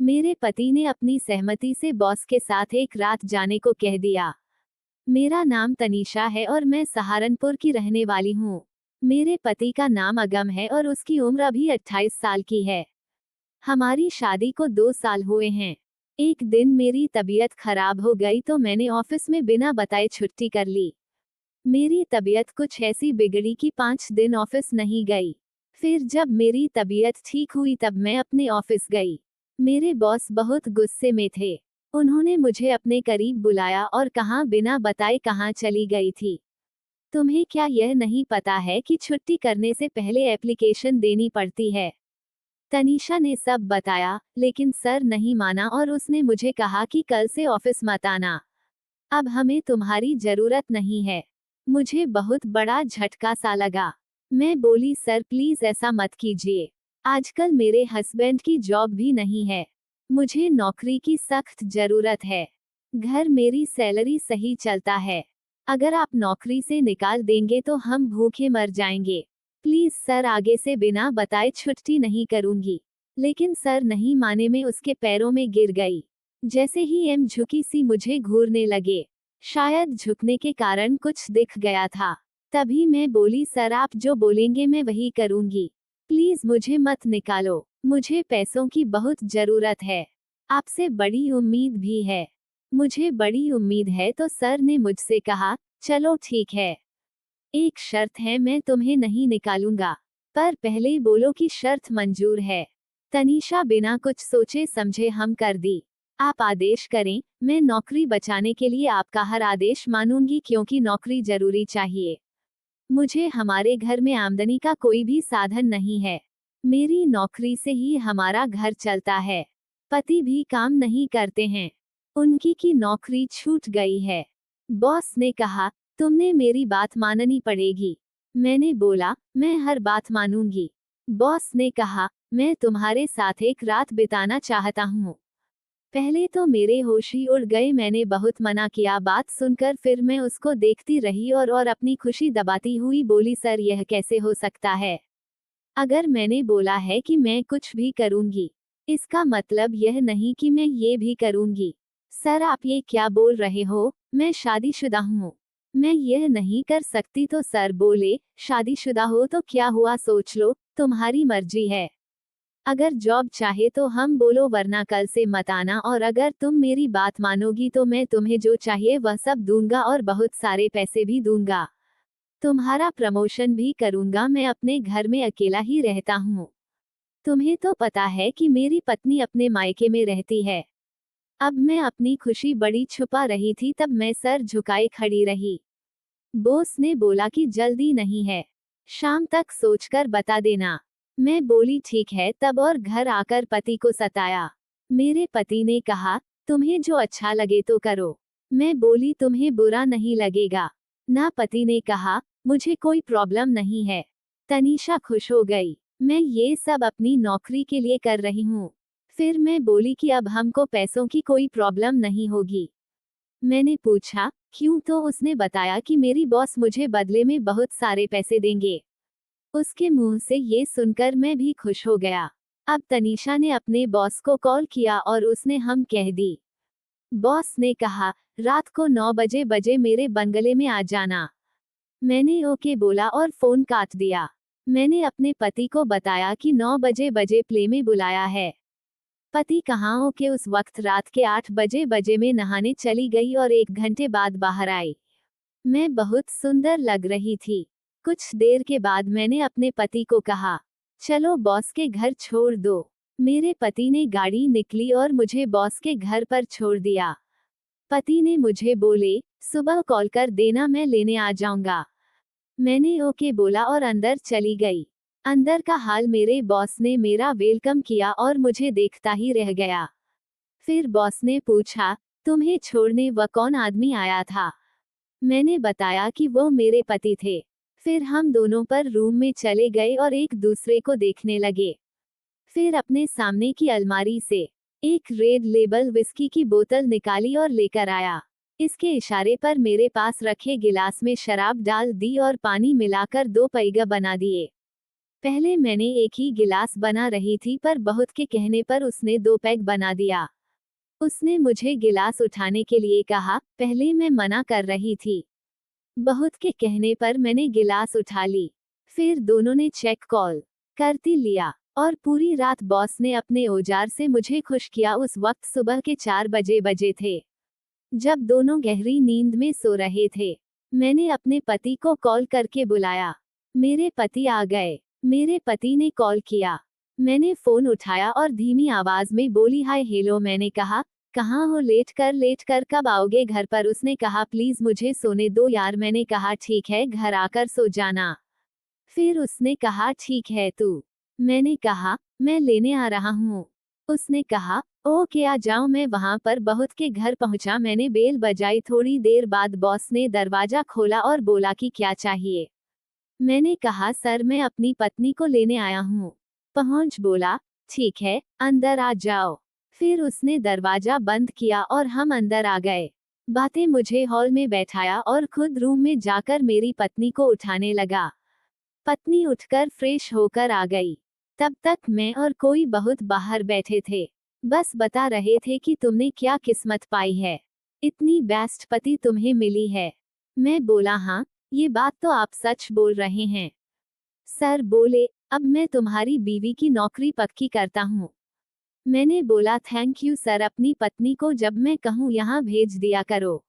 मेरे पति ने अपनी सहमति से बॉस के साथ एक रात जाने को कह दिया। मेरा नाम तनीषा है और मैं सहारनपुर की रहने वाली हूँ। मेरे पति का नाम अगम है और उसकी उम्र अभी 28 साल की है। हमारी शादी को 2 साल हुए हैं। एक दिन मेरी तबीयत खराब हो गई तो मैंने ऑफिस में बिना बताए छुट्टी कर ली। मेरी तबीयत कुछ ऐसी बिगड़ी कि 5 दिन ऑफिस नहीं गई। फिर जब मेरी तबीयत ठीक हुई तब मैं अपने ऑफिस गई। मेरे बॉस बहुत गुस्से में थे। उन्होंने मुझे अपने करीब बुलाया और कहा बिना बताए कहाँ चली गई थी। तुम्हें क्या यह नहीं पता है कि छुट्टी करने से पहले एप्लीकेशन देनी पड़ती है? तनीषा ने सब बताया, लेकिन सर नहीं माना और उसने मुझे कहा कि कल से ऑफिस मत आना। अब हमें तुम्हारी जरूरत नहीं है। मुझे बहुत बड़ा झटका सा लगा। मैं बोली सर प्लीज ऐसा मत कीजिए। आजकल मेरे हस्बैंड की जॉब भी नहीं है। मुझे नौकरी की सख्त जरूरत है। घर मेरी सैलरी सही चलता है। अगर आप नौकरी से निकाल देंगे तो हम भूखे मर जाएंगे। प्लीज सर आगे से बिना बताए छुट्टी नहीं करूंगी। लेकिन सर नहीं माने में उसके पैरों में गिर गई। जैसे ही एम झुकी सी मुझे घूरने लगे। शायद झुकने के कारण कुछ दिख गया था। तभी मैं बोली सर आप जो बोलेंगे मैं वही करूंगी। प्लीज मुझे मत निकालो। मुझे पैसों की बहुत जरूरत है। आपसे बड़ी उम्मीद भी है। मुझे बड़ी उम्मीद है तो सर ने मुझसे कहा, चलो ठीक है। एक शर्त है मैं तुम्हें नहीं निकालूंगा। पर पहले बोलो कि शर्त मंजूर है। तनीषा बिना कुछ सोचे समझे हम कर दी। आप आदेश करें, मैं नौकरी बचाने के लिए आपका हर आदेश मानूंगी क्योंकि नौकरी जरूरी चाहिए। मुझे हमारे घर में आमदनी का कोई भी साधन नहीं है। मेरी नौकरी से ही हमारा घर चलता है। पति भी काम नहीं करते हैं। उनकी की नौकरी छूट गई है। बॉस ने कहा, तुमने मेरी बात माननी पड़ेगी। मैंने बोला, मैं हर बात मानूंगी। बॉस ने कहा, मैं तुम्हारे साथ एक रात बिताना चाहता हूँ। पहले तो मेरे होश ही उड़ गए। मैंने बहुत मना किया। बात सुनकर फिर मैं उसको देखती रही और अपनी खुशी दबाती हुई बोली सर यह कैसे हो सकता है? अगर मैंने बोला है कि मैं कुछ भी करूंगी, इसका मतलब यह नहीं कि मैं ये भी करूंगी। सर आप ये क्या बोल रहे हो? मैं शादीशुदा हूँ। मैं यह नहीं कर सकती। तो सर बोले, शादीशुदा हो तो क्या हुआ सोच लो, तुम्हारी मर्जी है। अगर जॉब चाहे तो हम बोलो वरना कल से मत आना और अगर तुम मेरी बात मानोगी तो मैं तुम्हें जो चाहिए वह सब दूंगा और बहुत सारे पैसे भी दूंगा। तुम्हारा प्रमोशन भी करूंगा। मैं अपने घर में अकेला ही रहता हूँ। तुम्हें तो पता है कि मेरी पत्नी अपने मायके में रहती है। अब मैं अपनी खुशी बड़ी छुपा रही थी तब मैं सर झुकाए खड़ी रही। बॉस ने बोला कि जल्दी नहीं है, शाम तक सोचकर बता देना। मैं बोली ठीक है तब और घर आकर पति को सताया। मेरे पति ने कहा, तुम्हें जो अच्छा लगे तो करो। मैं बोली तुम्हें बुरा नहीं लगेगा ना? पति ने कहा, मुझे कोई प्रॉब्लम नहीं है। तनीषा खुश हो गई। मैं ये सब अपनी नौकरी के लिए कर रही हूँ। फिर मैं बोली कि अब हमको पैसों की कोई प्रॉब्लम नहीं होगी। मैंने पूछा, क्यों? तो उसने बताया कि मेरी बॉस मुझे बदले में बहुत सारे पैसे देंगे। उसके मुंह से ये सुनकर मैं भी खुश हो गया। अब तनीषा ने अपने बॉस को कॉल किया और उसने हम कह दी। बॉस ने कहा, रात को 9 बजे मेरे बंगले में आ जाना। मैंने ओके बोला और फोन काट दिया। मैंने अपने पति को बताया कि 9 बजे प्ले में बुलाया है। पति कहाँ हो के उस वक्त रात के 8 बजे में नहाने चली गई और 1 घंटे बाद बाहर आई। मैं बहुत सुंदर लग रही थी। कुछ देर के बाद मैंने अपने पति को कहा, चलो बॉस के घर छोड़ दो। मेरे पति ने गाड़ी निकली और मुझे बॉस के घर पर छोड़ दिया। पति ने मुझे बोले, सुबह कॉल कर देना मैं लेने आ जाऊंगा। मैंने ओके बोला और अंदर चली गई। अंदर का हाल मेरे बॉस ने मेरा वेलकम किया और मुझे देखता ही रह गया। फिर बॉस ने पूछा, तुम्हें छोड़ने वह कौन आदमी आया था? मैंने बताया कि वो मेरे पति थे। फिर हम दोनों पर रूम में चले गए और एक दूसरे को देखने लगे। फिर अपने सामने की अलमारी से एक रेड लेबल विस्की की बोतल निकाली और लेकर आया। इसके इशारे पर मेरे पास रखे गिलास में शराब डाल दी और पानी मिलाकर 2 पैग बना दिए। पहले मैंने एक ही गिलास बना रही थी पर बहुत के कहने पर उसने 2 पैग बना दिया। उसने मुझे गिलास उठाने के लिए कहा, पहले मैं मना कर रही थी। बहुत के कहने पर मैंने गिलास उठा ली। फिर दोनों ने चेक कॉल करती लिया और पूरी रात बॉस ने अपने औजार से मुझे खुश किया। उस वक्त सुबह के 4 बजे थे, जब दोनों गहरी नींद में सो रहे थे। मैंने अपने पति को कॉल करके बुलाया। मेरे पति आ गए। मेरे पति ने कॉल किया। मैंने फोन उठाया और धीमी आवाज में बोली, हाय हेलो। मैंने कहा, कहाँ हो? लेट कर कब आओगे घर पर? उसने कहा, प्लीज मुझे सोने दो यार। मैंने कहा, ठीक है, घर आकर सो जाना। फिर उसने कहा, ठीक है तू? मैंने कहा, मैं लेने आ रहा हूँ। उसने कहा, ओके आ जाओ। मैं वहां पर बहुत के घर पहुंचा। मैंने बेल बजाई। थोड़ी देर बाद बॉस ने दरवाजा खोला और बोला कि क्या चाहिए। मैंने कहा, सर मैं अपनी पत्नी को लेने आया हूँ। पहुंच बोला, ठीक है, अंदर आ जाओ। फिर उसने दरवाजा बंद किया और हम अंदर आ गए। बातें मुझे हॉल में बैठाया और खुद रूम में जाकर मेरी पत्नी को उठाने लगा। पत्नी उठकर फ्रेश होकर आ गई। तब तक मैं और कोई बहुत बाहर बैठे थे। बस बता रहे थे कि तुमने क्या किस्मत पाई है, इतनी बेस्ट पति तुम्हें मिली है। मैं बोला, हाँ, ये बात तो आप सच बोल रहे हैं। सर बोले, अब मैं तुम्हारी बीवी की नौकरी पक्की करता हूँ। मैंने बोला, थैंक यू सर। अपनी पत्नी को जब मैं कहूँ यहाँ भेज दिया करो।